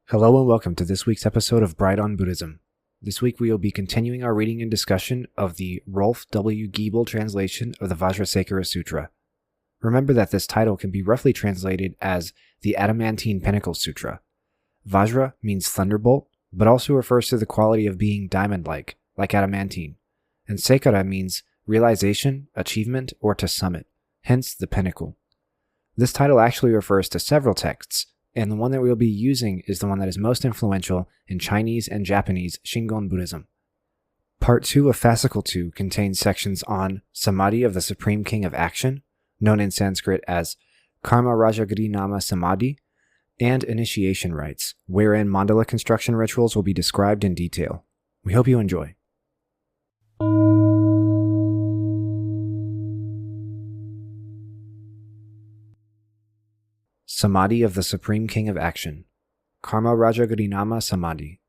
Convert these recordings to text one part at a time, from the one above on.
Hello and welcome to this week's episode of Bright on Buddhism. This week we will be continuing our reading and discussion of the Rolf W. Giebel translation of the Vajrasekhara Sutra. Remember that this title can be roughly translated as the Adamantine Pinnacle Sutra. Vajra means thunderbolt, but also refers to the quality of being diamond-like, like adamantine, and Sekhara means realization, achievement, or to summit, hence the pinnacle. This title actually refers to several texts, and the one that we will be using is the one that is most influential in Chinese and Japanese Shingon Buddhism. Part 2 of Fascicle 2 contains sections on Samadhi of the Supreme King of Action, known in Sanskrit as Karma Rajagadinama Samadhi, and initiation rites, wherein mandala construction rituals will be described in detail. We hope you enjoy. Samadhi of the Supreme King of Action, Karma Rajagadinama Samadhi.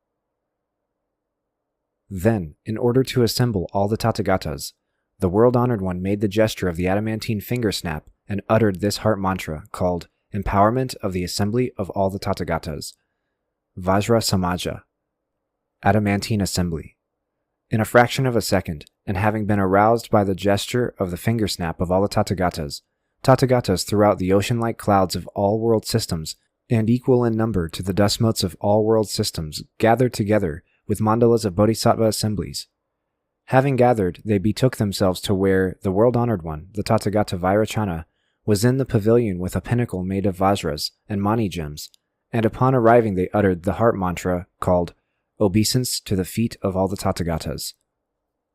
Then, in order to assemble all the Tathagatas, the World-Honored One made the gesture of the adamantine finger snap and uttered this heart mantra called Empowerment of the Assembly of all the Tathagatas, Vajra Samaja, Adamantine Assembly. In a fraction of a second, and having been aroused by the gesture of the finger snap of all the Tathagatas throughout the ocean-like clouds of all world systems, and equal in number to the dust motes of all world systems, gathered together with mandalas of bodhisattva assemblies. Having gathered, they betook themselves to where the World-Honored One, the Tathagata Vairocana, was in the pavilion with a pinnacle made of vajras and mani gems, and upon arriving they uttered the heart mantra called Obeisance to the feet of all the Tathagatas.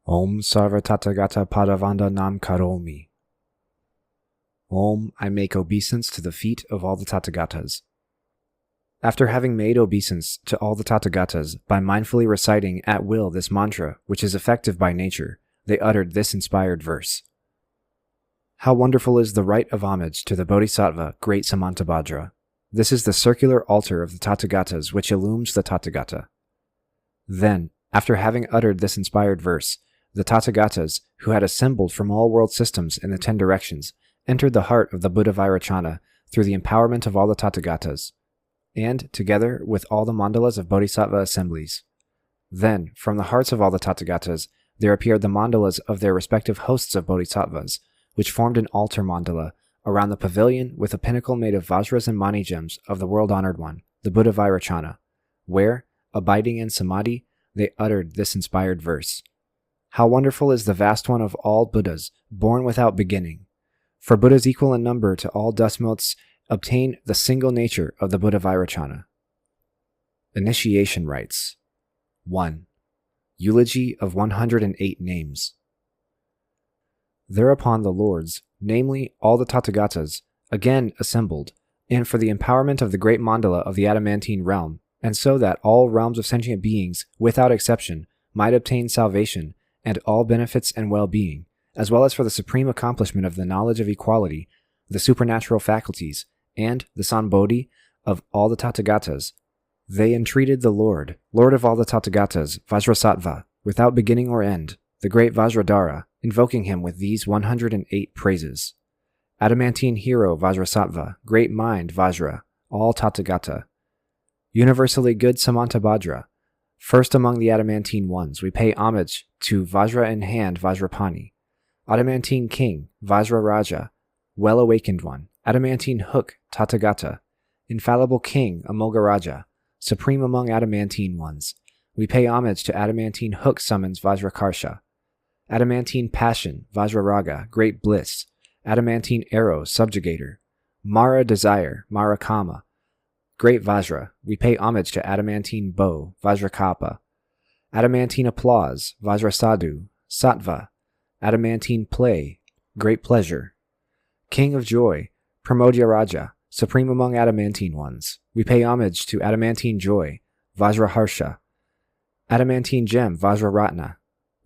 Om Sarva Tathagata Padavanda Nam Karomi. Om, I make obeisance to the feet of all the Tathagatas. After having made obeisance to all the Tathagatas by mindfully reciting at will this mantra, which is effective by nature, they uttered this inspired verse. How wonderful is the rite of homage to the Bodhisattva, great Samantabhadra. This is the circular altar of the Tathagatas which illumes the Tathagata. Then, after having uttered this inspired verse, the Tathagatas, who had assembled from all world systems in the 10 directions, entered the heart of the Buddha Vairocana through the empowerment of all the Tathagatas, and together with all the mandalas of bodhisattva assemblies. Then, from the hearts of all the Tathagatas, there appeared the mandalas of their respective hosts of bodhisattvas, which formed an altar mandala around the pavilion with a pinnacle made of vajras and mani gems of the World-Honored One, the Buddha Vairocana, where, abiding in samadhi, they uttered this inspired verse. How wonderful is the vast one of all Buddhas, born without beginning. For Buddhas equal in number to all dust motes obtain the single nature of the Buddha Vairocana. Initiation rites. 1. Eulogy of 108 names. Thereupon the lords, namely all the Tathagatas, again assembled, and for the empowerment of the great mandala of the adamantine realm, and so that all realms of sentient beings, without exception, might obtain salvation and all benefits and well-being, as well as for the supreme accomplishment of the knowledge of equality, the supernatural faculties, and the Sambodhi of all the Tathagatas, they entreated the Lord of all the Tathagatas, Vajrasattva, without beginning or end, the great Vajradhara, invoking him with these 108 praises. Adamantine hero Vajrasattva, great mind Vajra, all Tathagata. Universally good Samantabhadra, first among the adamantine ones, we pay homage to Vajra in hand Vajrapani. Adamantine King, Vajra Raja, well-awakened one, Adamantine Hook, Tathagata, Infallible King, Amogaraja, supreme among adamantine ones. We pay homage to Adamantine Hook summons Vajrakarsha. Adamantine Passion, Vajraraga, great bliss. Adamantine Arrow, subjugator. Mara Desire, Marakama, great Vajra. We pay homage to Adamantine Bow, Vajrakapa. Adamantine Applause, Vajrasadhu, Sattva. Adamantine Play, great pleasure. King of Joy, Pramodya Raja, supreme among adamantine ones. We pay homage to Adamantine Joy, Vajraharsha. Adamantine Gem, Vajraratna.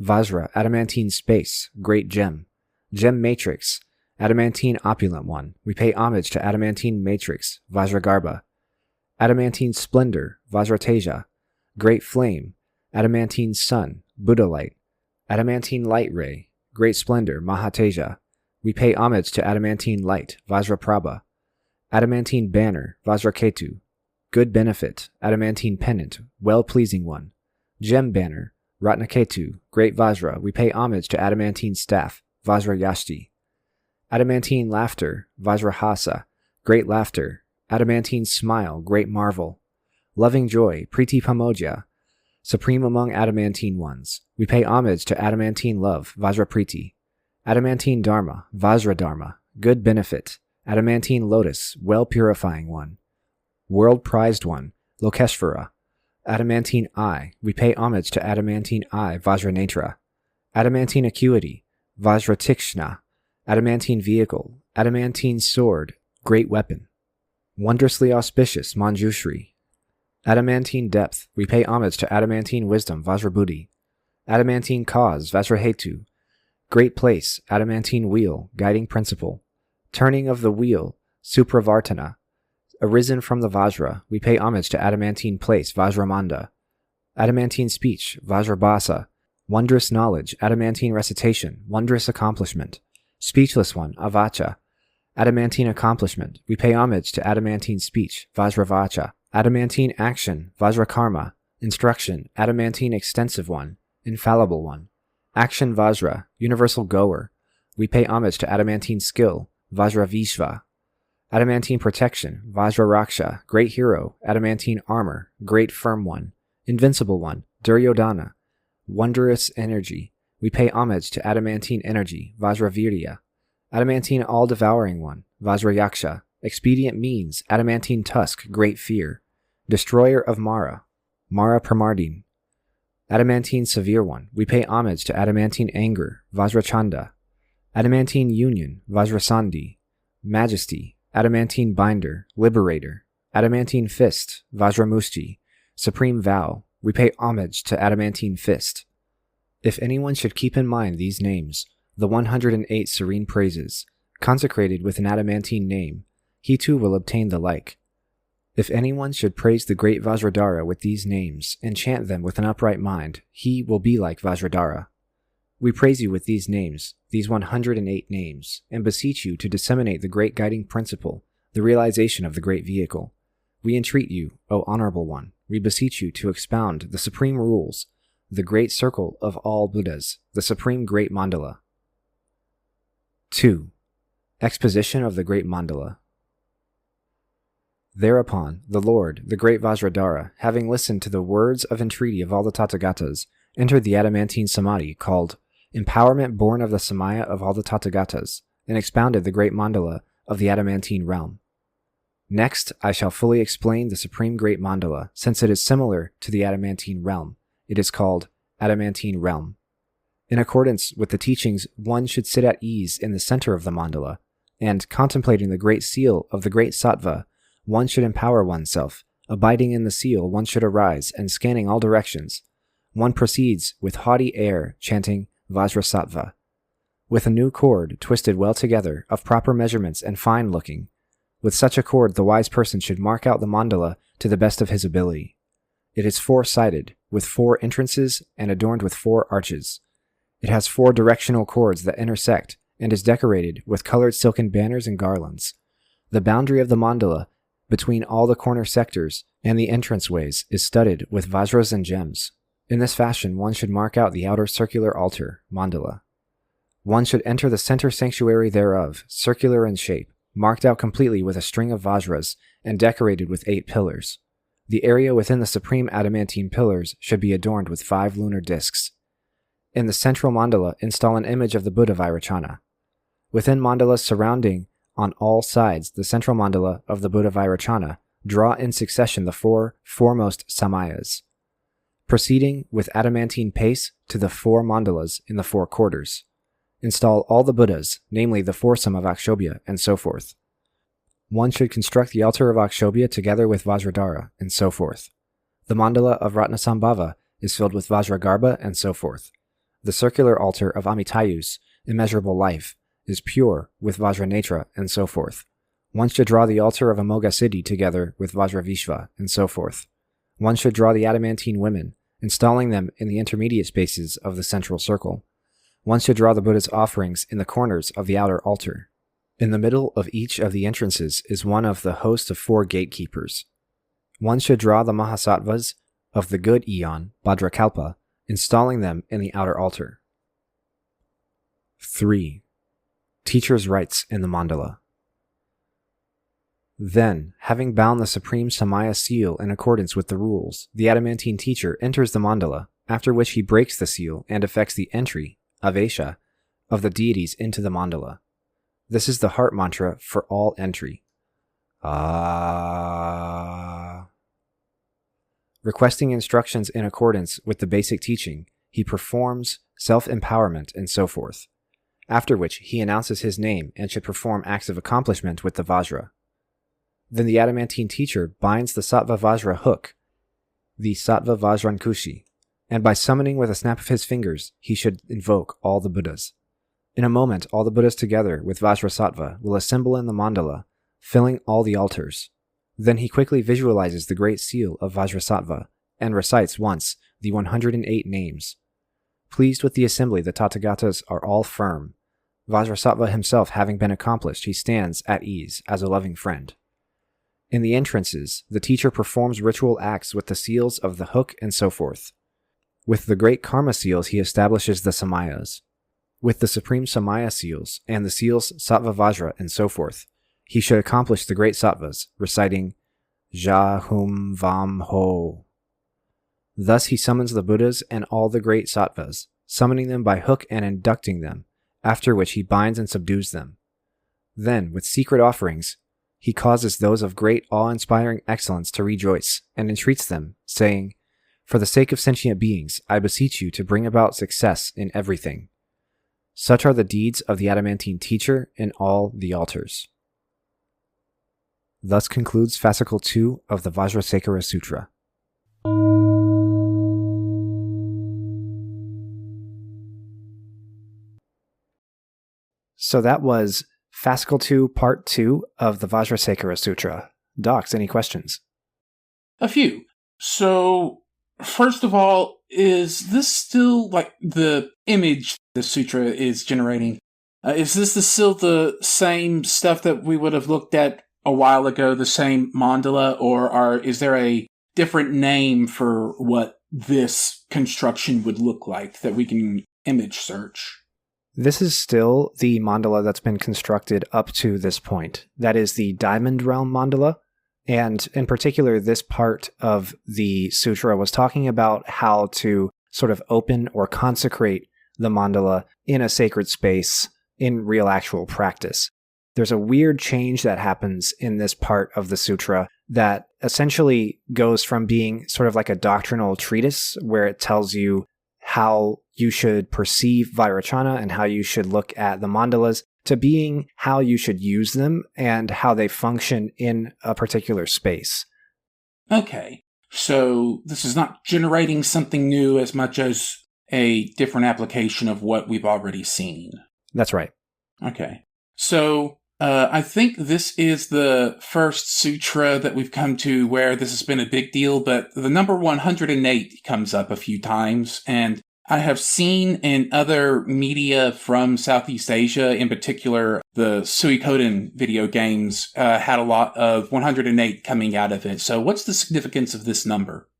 Vajra, Adamantine Space, great gem. Gem Matrix, Adamantine Opulent One. We pay homage to Adamantine Matrix, Vajragarbha. Adamantine Splendor, Vajrateja. Great Flame, Adamantine Sun, Buddha Light. Adamantine Light Ray, Great Splendor, Mahateja. We pay homage to Adamantine Light, Vajraprabha. Adamantine Banner, Vajraketu. good benefit, adamantine pendant, well-pleasing one. Gem banner, Ratnaketu, great Vajra, we pay homage to adamantine staff, Vajrayashti. Adamantine laughter, Vajrahasa, great laughter. Adamantine smile, great marvel. Loving joy, Priti Pamoja, supreme among adamantine ones. We pay homage to adamantine love, Vajrapriti. Adamantine dharma, Vajradharma, good benefit. Adamantine lotus, well-purifying one. World-prized one, Lokeshvara. Adamantine eye, we pay homage to adamantine eye, Vajranetra. Adamantine acuity, Vajratikshna. Adamantine vehicle, adamantine sword, great weapon. Wondrously auspicious, Manjushri. Adamantine depth, we pay homage to adamantine wisdom, Vajrabuddhi. Adamantine cause, Vajrahetu. Great place, adamantine wheel, guiding principle. Turning of the wheel, Supravartana. Arisen from the Vajra, we pay homage to adamantine place, Vajramanda. Adamantine speech, Vajrabhasa. Wondrous knowledge, adamantine recitation, wondrous accomplishment. Speechless one, Avacha. Adamantine accomplishment, we pay homage to adamantine speech, Vajravacha. Adamantine action, Vajrakarma. Instruction, adamantine extensive one, infallible one. Action Vajra, universal goer. We pay homage to adamantine skill, Vajravishva. Adamantine protection, Vajraraksha, great hero. Adamantine armor, great firm one. Invincible one, Duryodhana. Wondrous energy. We pay homage to adamantine energy, Vajravirya. Adamantine all-devouring one, Vajrayaksha. Expedient means, adamantine tusk, great fear. Destroyer of Mara, Mara Pramardin. Adamantine severe one, we pay homage to adamantine anger, Vajrachanda. Adamantine union, Vajrasandhi. Majesty, adamantine binder, liberator. Adamantine fist, Vajramushti. Supreme vow, we pay homage to adamantine fist. If anyone should keep in mind these names, the 108 serene praises, consecrated with an adamantine name, he too will obtain the like. If anyone should praise the great Vajradhara with these names, and chant them with an upright mind, he will be like Vajradhara. We praise you with these names, these 108 names, and beseech you to disseminate the great guiding principle, the realization of the great vehicle. We entreat you, O Honorable One, we beseech you to expound the supreme rules, the great circle of all Buddhas, the supreme great mandala. 2. Exposition of the great mandala. Thereupon, the Lord, the great Vajradhara, having listened to the words of entreaty of all the Tathagatas, entered the adamantine samadhi called Empowerment Born of the Samaya of all the Tathagatas, and expounded the great mandala of the adamantine realm. Next, I shall fully explain the supreme great mandala, since it is similar to the adamantine realm. It is called adamantine realm. In accordance with the teachings, one should sit at ease in the center of the mandala, and, contemplating the great seal of the great sattva, one should empower oneself. Abiding in the seal, one should arise, and scanning all directions, one proceeds with haughty air, chanting Vajrasattva. With a new cord, twisted well together, of proper measurements and fine-looking. With such a cord, the wise person should mark out the mandala to the best of his ability. It is 4-sided, with 4 entrances and adorned with 4 arches. It has 4 directional cords that intersect, and is decorated with colored silken banners and garlands. The boundary of the mandala between all the corner sectors and the entranceways is studded with vajras and gems. In this fashion, one should mark out the outer circular altar, mandala. One should enter the center sanctuary thereof, circular in shape, marked out completely with a string of vajras and decorated with 8 pillars. The area within the supreme adamantine pillars should be adorned with 5 lunar discs. In the central mandala, install an image of the Buddha Vairocana. Within mandalas surrounding on all sides the central mandala of the Buddha Vairocana, draw in succession the 4 foremost samayas, proceeding with adamantine pace to the 4 mandalas in the 4 quarters. Install all the Buddhas, namely the foursome of Akshobhya, and so forth. One should construct the altar of Akshobhya together with Vajradhara, and so forth. The mandala of Ratnasambhava is filled with Vajragarbha, and so forth. The circular altar of Amitayus, immeasurable life, is pure with Vajranetra, and so forth. One should draw the altar of Amoghasiddhi together with Vajravishva, and so forth. One should draw the adamantine women, installing them in the intermediate spaces of the central circle. One should draw the Buddha's offerings in the corners of the outer altar. In the middle of each of the entrances is one of the host of 4 gatekeepers. One should draw the Mahasattvas of the good eon, Vajrakalpa, installing them in the outer altar. 3. Teacher's rites in the mandala. Then, having bound the supreme Samaya seal in accordance with the rules, the adamantine teacher enters the mandala, after which he breaks the seal and effects the entry, Avesha, of the deities into the mandala. This is the heart mantra for all entry. Requesting instructions in accordance with the basic teaching, he performs self-empowerment and so forth, after which he announces his name and should perform acts of accomplishment with the Vajra. Then the adamantine teacher binds the Sattva Vajra hook, the Sattva Vajrankushi, and by summoning with a snap of his fingers, he should invoke all the Buddhas. In a moment, all the Buddhas together with Vajrasattva will assemble in the mandala, filling all the altars. Then he quickly visualizes the great seal of Vajrasattva and recites once the 108 names. Pleased with the assembly, the Tathagatas are all firm. Vajrasattva himself having been accomplished, he stands at ease as a loving friend. In the entrances, the teacher performs ritual acts with the seals of the hook and so forth. With the great karma seals, he establishes the samayas. With the supreme samaya seals and the seals Sattva Vajra and so forth, he should accomplish the great sattvas, reciting Ja Hum Vam Ho. Thus he summons the Buddhas and all the great sattvas, summoning them by hook and inducting them, after which he binds and subdues them. Then, with secret offerings, he causes those of great awe-inspiring excellence to rejoice, and entreats them, saying, For the sake of sentient beings, I beseech you to bring about success in everything. Such are the deeds of the adamantine teacher in all the altars. Thus concludes Fascicle 2 of the Vajrasekhara Sutra. So that was Fascicle 2, Part 2 of the Vajrasekhara Sutra. Docs, any questions? A few. So, first of all, is this still like the image the sutra is generating? Is this still the same stuff that we would have looked at a while ago, the same mandala, or is there a different name for what this construction would look like that we can image search? This is still the mandala that's been constructed up to this point. That is the Diamond Realm mandala. And in particular, this part of the sutra was talking about how to sort of open or consecrate the mandala in a sacred space in real actual practice. There's a weird change that happens in this part of the sutra that essentially goes from being sort of like a doctrinal treatise where it tells you how you should perceive Vairocana and how you should look at the mandalas to being how you should use them and how they function in a particular space. Okay, so this is not generating something new as much as a different application of what we've already seen. That's right. Okay, so I think this is the first sutra that we've come to where this has been a big deal, but the number 108 comes up a few times, and I have seen in other media from Southeast Asia, in particular, the Suikoden video games had a lot of 108 coming out of it. So what's the significance of this number?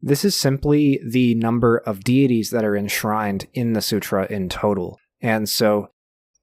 This is simply the number of deities that are enshrined in the sutra in total. And so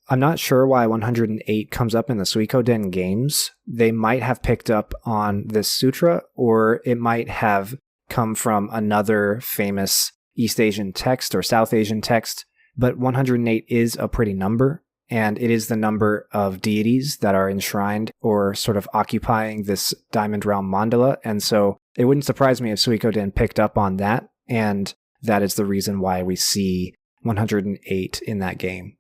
I'm not sure why 108 comes up in the Suikoden games. They might have picked up on this sutra, or it might have come from another famous East Asian text or South Asian text, but 108 is a pretty number, and it is the number of deities that are enshrined or sort of occupying this Diamond Realm mandala, and so it wouldn't surprise me if Suikoden picked up on that, and that is the reason why we see 108 in that game.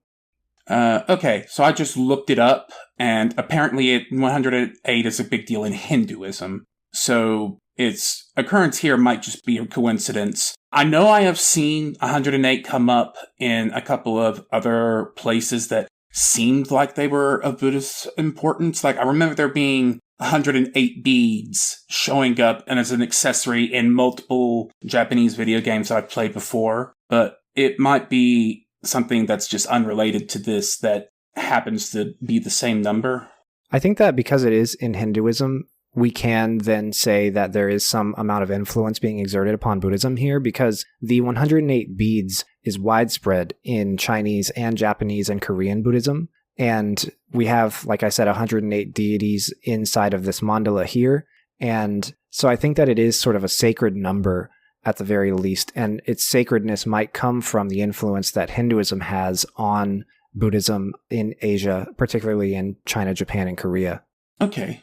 Okay, so I just looked it up, and apparently 108 is a big deal in Hinduism, so its occurrence here might just be a coincidence. I know I have seen 108 come up in a couple of other places that seemed like they were of Buddhist importance. Like, I remember there being 108 beads showing up and as an accessory in multiple Japanese video games that I've played before. But it might be something that's just unrelated to this that happens to be the same number. I think that because it is in Hinduism, we can then say that there is some amount of influence being exerted upon Buddhism here, because the 108 beads is widespread in Chinese and Japanese and Korean Buddhism. And we have, like I said, 108 deities inside of this mandala here. And so I think that it is sort of a sacred number at the very least. And its sacredness might come from the influence that Hinduism has on Buddhism in Asia, particularly in China, Japan, and Korea. Okay.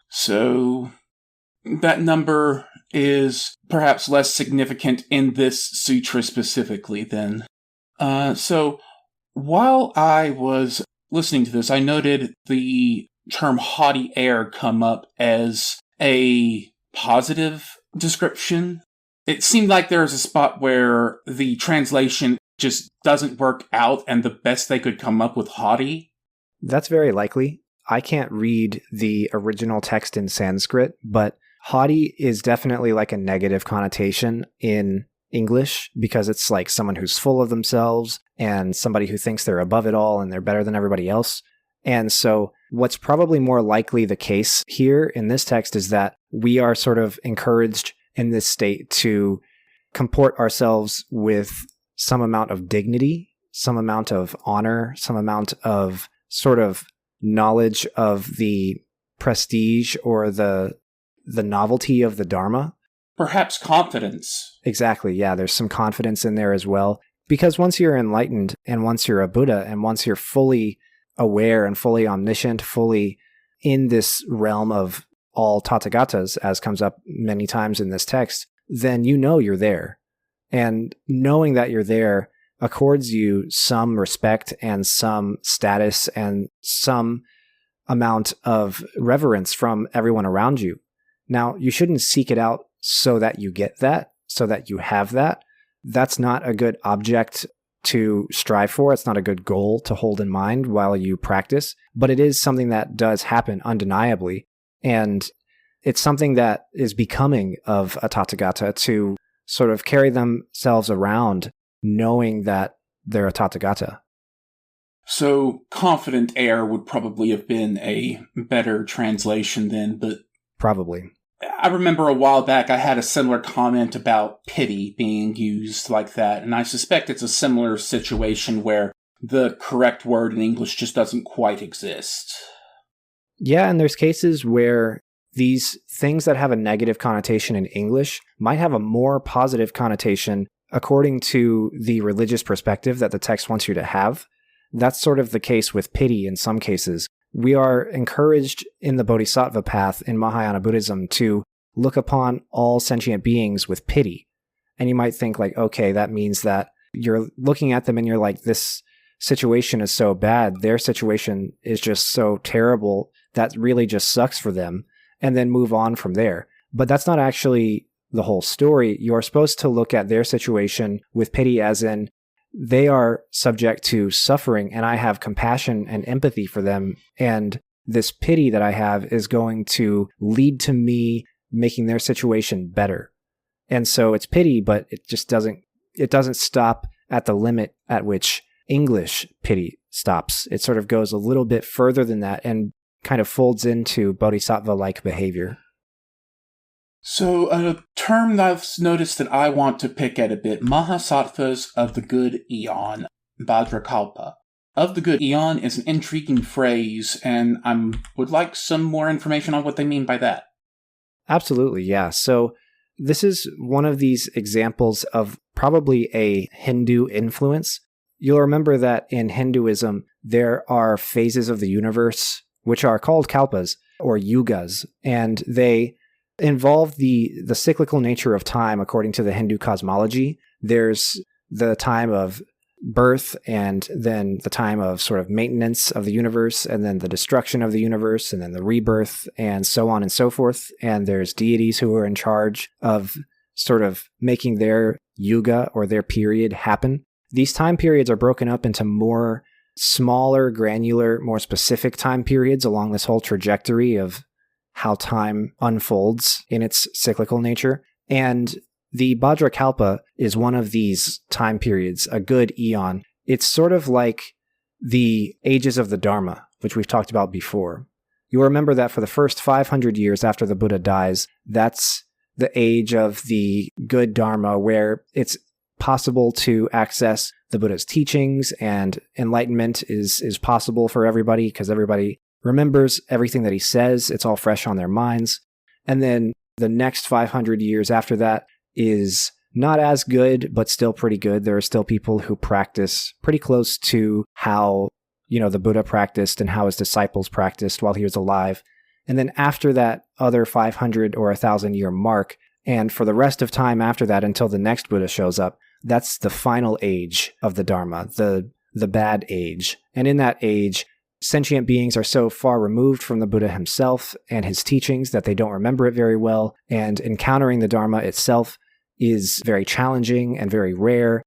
So that number is perhaps less significant in this sutra specifically then. So while I was listening to this, I noted the term haughty air come up as a positive description. It seemed like there was a spot where the translation just doesn't work out and the best they could come up with haughty. That's very likely. I can't read the original text in Sanskrit, but haughty is definitely like a negative connotation in English, because it's like someone who's full of themselves and somebody who thinks they're above it all and they're better than everybody else. And so what's probably more likely the case here in this text is that we are sort of encouraged in this state to comport ourselves with some amount of dignity, some amount of honor, some amount of sort of knowledge of the prestige or the novelty of the Dharma. Perhaps confidence. Exactly, yeah, there's some confidence in there as well. Because once you're enlightened and once you're a Buddha and once you're fully aware and fully omniscient, fully in this realm of all Tathagatas, as comes up many times in this text, then you know you're there. And knowing that you're there accords you some respect and some status and some amount of reverence from everyone around you. Now, you shouldn't seek it out so that you get that, so that you have that. That's not a good object to strive for. It's not a good goal to hold in mind while you practice, but it is something that does happen undeniably. And it's something that is becoming of a Tathagata to sort of carry themselves around knowing that they're a Tathagata. So confident air would probably have been a better translation then, but... Probably. I remember a while back I had a similar comment about pity being used like that, and I suspect it's a similar situation where the correct word in English just doesn't quite exist. Yeah, and there's cases where these things that have a negative connotation in English might have a more positive connotation according to the religious perspective that the text wants you to have. That's sort of the case with pity in some cases. We are encouraged in the Bodhisattva path in Mahayana Buddhism to look upon all sentient beings with pity. And you might think like, okay, that means that you're looking at them and you're like, this situation is so bad, their situation is just so terrible, that really just sucks for them, and then move on from there. But that's not actually the whole story. You are supposed to look at their situation with pity, as in they are subject to suffering and I have compassion and empathy for them. And this pity that I have is going to lead to me making their situation better. And so it's pity, but it doesn't stop at the limit at which English pity stops. It sort of goes a little bit further than that and kind of folds into bodhisattva-like behavior. So a term that I've noticed that I want to pick at a bit, Mahasattvas of the Good Eon, Vajrakalpa. Of the Good Eon is an intriguing phrase, and I would like some more information on what they mean by that. Absolutely, yeah. So this is one of these examples of probably a Hindu influence. You'll remember that in Hinduism, there are phases of the universe, which are called kalpas, or yugas, and they involve the cyclical nature of time according to the Hindu cosmology. There's the time of birth, and then the time of sort of maintenance of the universe, and then the destruction of the universe, and then the rebirth, and so on and so forth. And there's deities who are in charge of sort of making their yuga or their period happen. These time periods are broken up into more smaller, granular, more specific time periods along this whole trajectory of how time unfolds in its cyclical nature. And the Vajrakalpa is one of these time periods, a good eon. It's sort of like the ages of the Dharma, which we've talked about before. you'll remember that for the first 500 years after the Buddha dies, that's the age of the good Dharma, where it's possible to access the Buddha's teachings, and enlightenment is possible for everybody because everybody remembers everything that he says. It's all fresh on their minds. And then the next 500 years after that is not as good, but still pretty good. There are still people who practice pretty close to how, the Buddha practiced and how his disciples practiced while he was alive. And then after that other 500 or 1,000-year mark, and for the rest of time after that until the next Buddha shows up, that's the final age of the Dharma, the bad age. And in that age, sentient beings are so far removed from the Buddha himself and his teachings that they don't remember it very well, and encountering the Dharma itself is very challenging and very rare,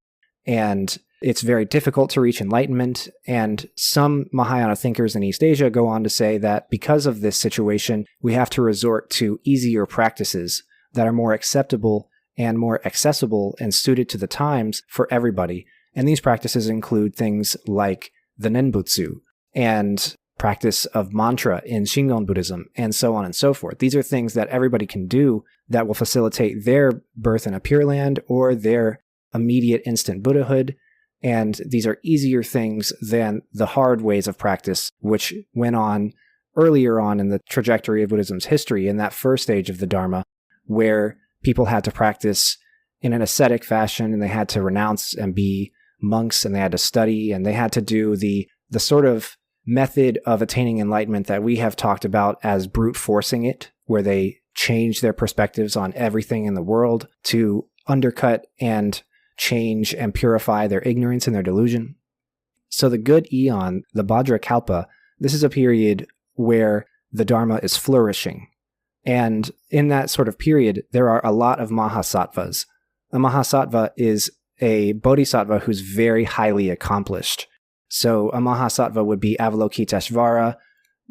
and it's very difficult to reach enlightenment. And some Mahayana thinkers in East Asia go on to say that because of this situation, we have to resort to easier practices that are more acceptable and more accessible and suited to the times for everybody. And these practices include things like the Nenbutsu and practice of mantra in Shingon Buddhism, and so on and so forth. These are things that everybody can do that will facilitate their birth in a Pure Land or their immediate instant Buddhahood. And these are easier things than the hard ways of practice, which went on earlier on in the trajectory of Buddhism's history in that first stage of the Dharma, where people had to practice in an ascetic fashion, and they had to renounce and be monks, and they had to study, and they had to do the sort of method of attaining enlightenment that we have talked about as brute forcing it, where they change their perspectives on everything in the world to undercut and change and purify their ignorance and their delusion. So the good eon, the Vajrakalpa, this is a period where the Dharma is flourishing. And in that sort of period, there are a lot of Mahasattvas. A Mahasattva is a bodhisattva who's very highly accomplished. So a Mahasattva would be Avalokiteshvara,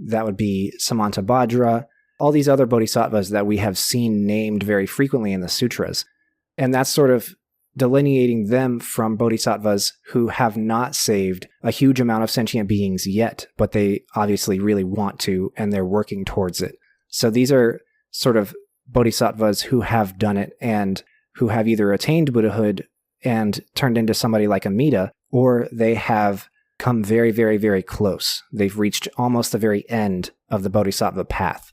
that would be Samantabhadra, all these other bodhisattvas that we have seen named very frequently in the sutras. And that's sort of delineating them from bodhisattvas who have not saved a huge amount of sentient beings yet, but they obviously really want to, and they're working towards it. So these are sort of bodhisattvas who have done it and who have either attained Buddhahood and turned into somebody like Amida, or they have come very, very, very close. They've reached almost the very end of the bodhisattva path.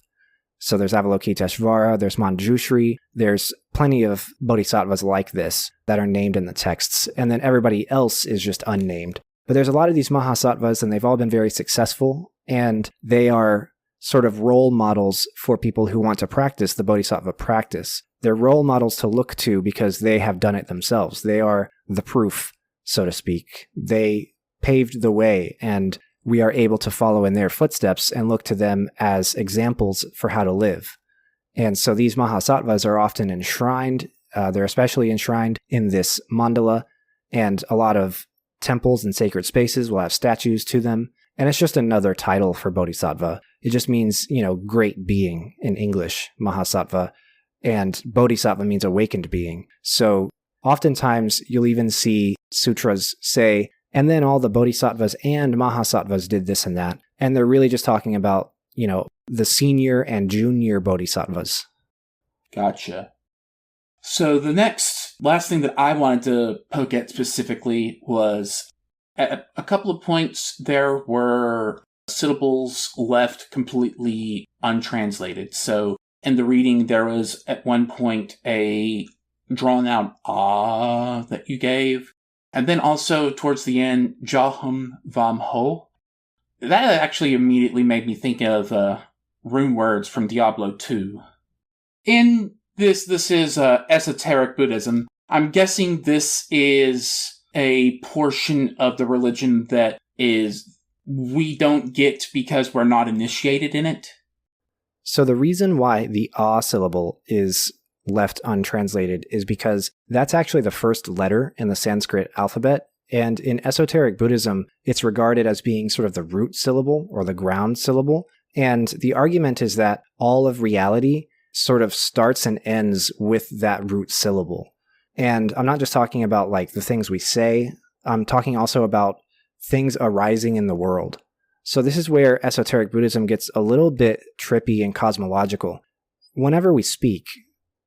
So there's Avalokiteshvara, there's Manjushri, there's plenty of bodhisattvas like this that are named in the texts, and then everybody else is just unnamed. But there's a lot of these Mahasattvas, and they've all been very successful, and they are sort of role models for people who want to practice the bodhisattva practice. They're role models to look to because they have done it themselves. They are the proof, so to speak. They paved the way, and we are able to follow in their footsteps and look to them as examples for how to live. And so these Mahasattvas are often enshrined. They're especially enshrined in this mandala, and a lot of temples and sacred spaces will have statues to them. And it's just another title for bodhisattva. It just means, great being in English, Mahasattva. And bodhisattva means awakened being. So oftentimes you'll even see sutras say, and then all the bodhisattvas and mahasattvas did this and that. And they're really just talking about, the senior and junior bodhisattvas. Gotcha. So the last thing that I wanted to poke at specifically was at a couple of points there were syllables left completely untranslated. So in the reading, there was at one point a drawn out ah that you gave. And then also towards the end, Jahum Vam Ho. That actually immediately made me think of rune words from Diablo 2. In this is esoteric Buddhism. I'm guessing this is a portion of the religion that we don't get because we're not initiated in it. So the reason why the ah syllable is left untranslated is because that's actually the first letter in the Sanskrit alphabet. And in esoteric Buddhism, it's regarded as being sort of the root syllable or the ground syllable. And the argument is that all of reality sort of starts and ends with that root syllable. And I'm not just talking about like the things we say. I'm talking also about things arising in the world. So this is where esoteric Buddhism gets a little bit trippy and cosmological. Whenever we speak,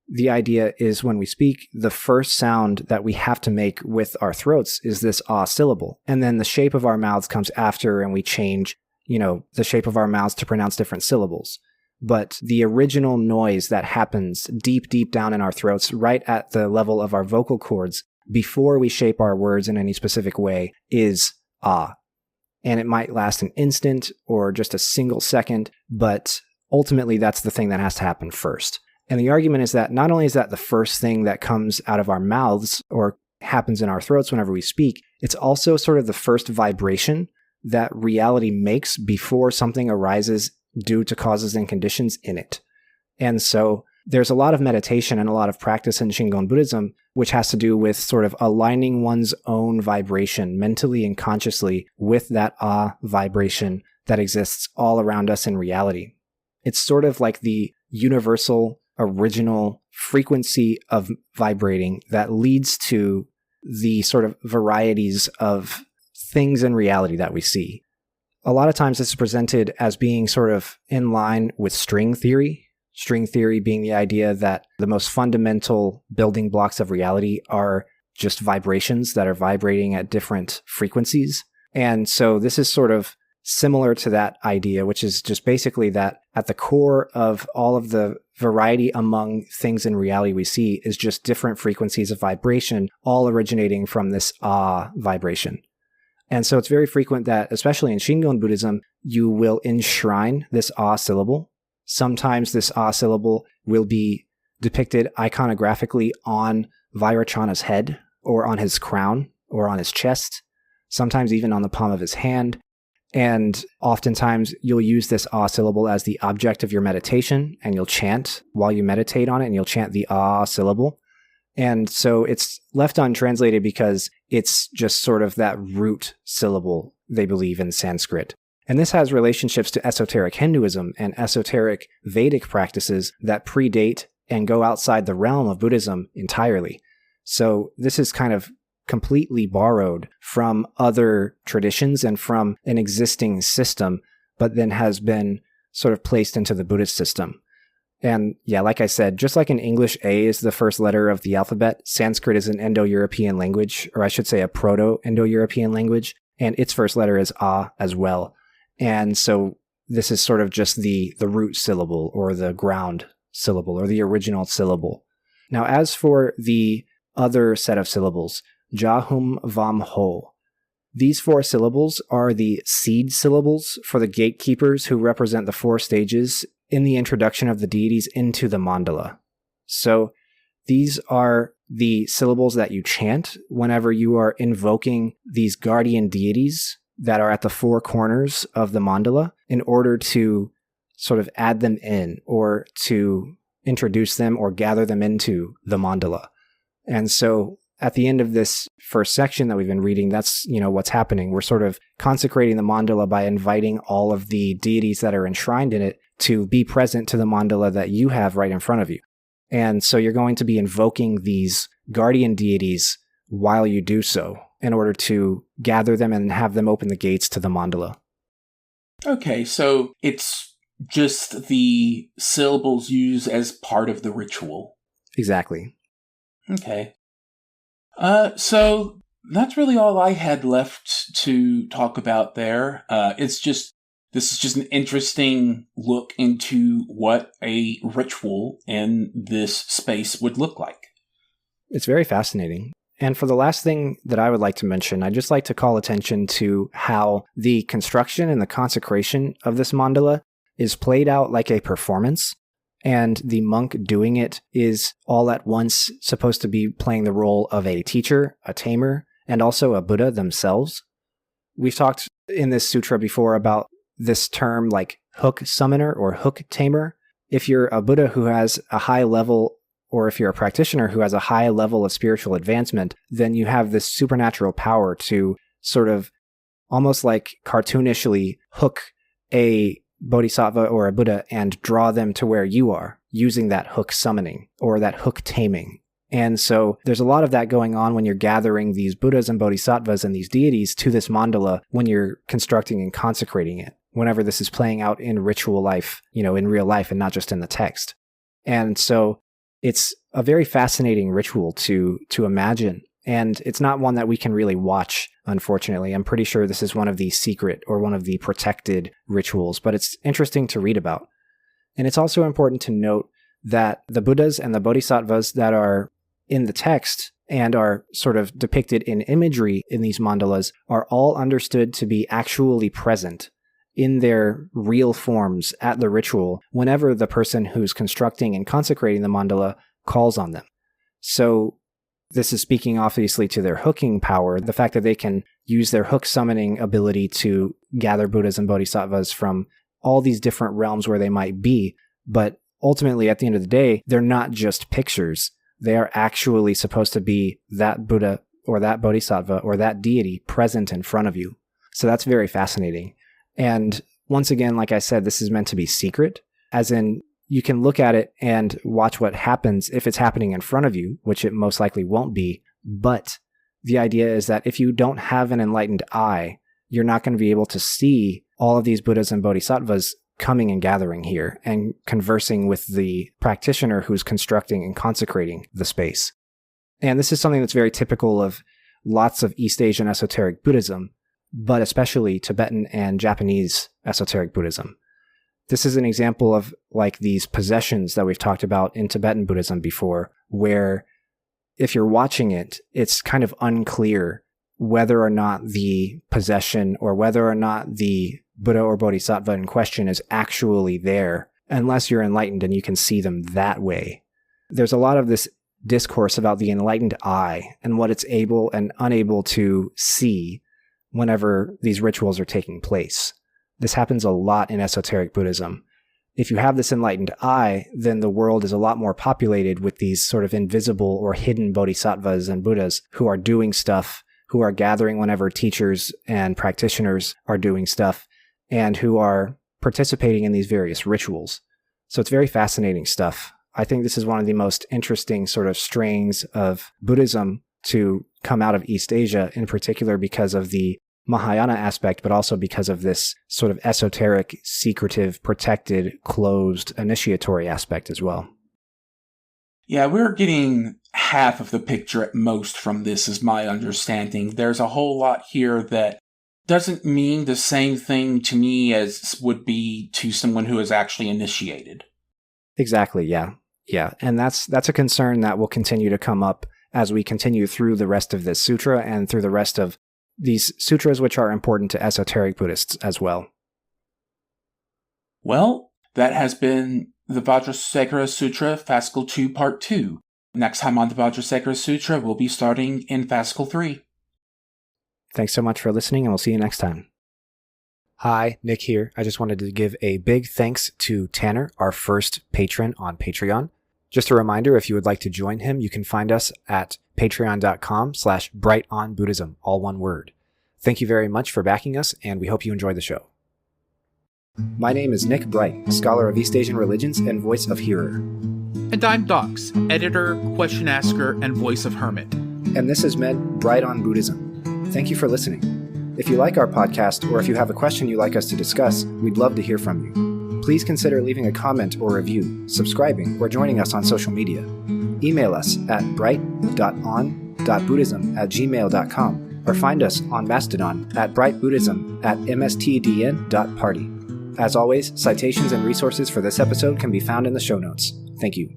the idea is when we speak, the first sound that we have to make with our throats is this ah syllable. And then the shape of our mouths comes after, and we change, the shape of our mouths to pronounce different syllables. But the original noise that happens deep, deep down in our throats, right at the level of our vocal cords, before we shape our words in any specific way, is ah. And it might last an instant or just a single second, but ultimately that's the thing that has to happen first. And the argument is that not only is that the first thing that comes out of our mouths or happens in our throats whenever we speak, it's also sort of the first vibration that reality makes before something arises due to causes and conditions in it. And so there's a lot of meditation and a lot of practice in Shingon Buddhism, which has to do with sort of aligning one's own vibration mentally and consciously with that ah vibration that exists all around us in reality. It's sort of like the universal original frequency of vibrating that leads to the sort of varieties of things in reality that we see. A lot of times this is presented as being sort of in line with string theory. String theory being the idea that the most fundamental building blocks of reality are just vibrations that are vibrating at different frequencies. And so this is sort of similar to that idea, which is just basically that at the core of all of the variety among things in reality we see is just different frequencies of vibration, all originating from this ah vibration. And so it's very frequent that, especially in Shingon Buddhism, you will enshrine this ah syllable. Sometimes this ah syllable will be depicted iconographically on Vajrachana's head, or on his crown, or on his chest, sometimes even on the palm of his hand. And oftentimes you'll use this ah syllable as the object of your meditation, and you'll chant while you meditate on it, and you'll chant the ah syllable. And so it's left untranslated because it's just sort of that root syllable, they believe, in Sanskrit. And this has relationships to esoteric Hinduism and esoteric Vedic practices that predate and go outside the realm of Buddhism entirely. So this is kind of completely borrowed from other traditions and from an existing system, but then has been sort of placed into the Buddhist system. And yeah, like I said, just like in English, A is the first letter of the alphabet, Sanskrit is an Indo-European language, or I should say a Proto-Indo-European language, and its first letter is A as well. And so this is sort of just the root syllable, or the ground syllable, or the original syllable. Now, as for the other set of syllables, Jahum Vam Ho, these 4 syllables are the seed syllables for the gatekeepers who represent the 4 stages in the introduction of the deities into the mandala. So these are the syllables that you chant whenever you are invoking these guardian deities that are at the 4 corners of the mandala in order to sort of add them in, or to introduce them or gather them into the mandala. And so at the end of this first section that we've been reading, that's, what's happening. We're sort of consecrating the mandala by inviting all of the deities that are enshrined in it to be present to the mandala that you have right in front of you. And so you're going to be invoking these guardian deities while you do so in order to gather them and have them open the gates to the mandala. Okay, so it's just the syllables used as part of the ritual. Exactly. Okay. So that's really all I had left to talk about there. This is just an interesting look into what a ritual in this space would look like. It's very fascinating. And for the last thing that I would like to mention, I'd just like to call attention to how the construction and the consecration of this mandala is played out like a performance. And the monk doing it is all at once supposed to be playing the role of a teacher, a tamer, and also a Buddha themselves. We've talked in this sutra before about this term like hook summoner or hook tamer. If you're a Buddha who has a high level, or if you're a practitioner who has a high level of spiritual advancement, then you have this supernatural power to sort of almost like cartoonishly hook a bodhisattva or a Buddha and draw them to where you are using that hook summoning or that hook taming. And so there's a lot of that going on when you're gathering these Buddhas and Bodhisattvas and these deities to this mandala when you're constructing and consecrating it, whenever this is playing out in ritual life, in real life and not just in the text. And so it's a very fascinating ritual to imagine. And it's not one that we can really watch, unfortunately. I'm pretty sure this is one of the secret or one of the protected rituals, but it's interesting to read about. And it's also important to note that the Buddhas and the Bodhisattvas that are in the text and are sort of depicted in imagery in these mandalas are all understood to be actually present in their real forms at the ritual whenever the person who's constructing and consecrating the mandala calls on them. So this is speaking obviously to their hooking power, the fact that they can use their hook summoning ability to gather Buddhas and Bodhisattvas from all these different realms where they might be. But ultimately, at the end of the day, they're not just pictures. They are actually supposed to be that Buddha or that Bodhisattva or that deity present in front of you. So that's very fascinating. And once again, like I said, this is meant to be secret, as in you can look at it and watch what happens if it's happening in front of you, which it most likely won't be. But the idea is that if you don't have an enlightened eye, you're not going to be able to see all of these Buddhas and Bodhisattvas coming and gathering here and conversing with the practitioner who's constructing and consecrating the space. And this is something that's very typical of lots of East Asian esoteric Buddhism, but especially Tibetan and Japanese esoteric Buddhism. This is an example of like these possessions that we've talked about in Tibetan Buddhism before, where if you're watching it, it's kind of unclear whether or not the possession or whether or not the Buddha or Bodhisattva in question is actually there, unless you're enlightened and you can see them that way. There's a lot of this discourse about the enlightened eye and what it's able and unable to see whenever these rituals are taking place. This happens a lot in esoteric Buddhism. If you have this enlightened eye, then the world is a lot more populated with these sort of invisible or hidden Bodhisattvas and Buddhas who are doing stuff, who are gathering whenever teachers and practitioners are doing stuff, and who are participating in these various rituals. So it's very fascinating stuff. I think this is one of the most interesting sort of strains of Buddhism to come out of East Asia, in particular because of the Mahayana aspect, but also because of this sort of esoteric, secretive, protected, closed, initiatory aspect as well. Yeah, we're getting half of the picture at most from this, is my understanding. There's a whole lot here that doesn't mean the same thing to me as would be to someone who is actually initiated. Exactly, yeah. Yeah, and that's a concern that will continue to come up as we continue through the rest of this sutra and through the rest of these sutras, which are important to esoteric Buddhists as well. Well, that has been the Vajrasekhara Sutra, Fascicle 2, Part 2. Next time on the Vajrasekhara Sutra, we'll be starting in Fascicle 3. Thanks so much for listening, and we'll see you next time. Hi, Nick here. I just wanted to give a big thanks to Tanner, our first patron on Patreon. Just a reminder, if you would like to join him, you can find us at patreon.com/brightonbuddhism, all one word. Thank you very much for backing us, and we hope you enjoy the show. My name is Nick Bright, scholar of East Asian religions and voice of Hearer. And I'm Docs, editor, question asker, and voice of Hermit. And this is meant Bright on Buddhism. Thank you for listening. If you like our podcast, or if you have a question you'd like us to discuss, we'd love to hear from you. Please consider leaving a comment or review, subscribing, or joining us on social media. Email us at bright.on.buddhism@gmail.com or find us on Mastodon at brightbuddhism@mstdn.party. As always, citations and resources for this episode can be found in the show notes. Thank you.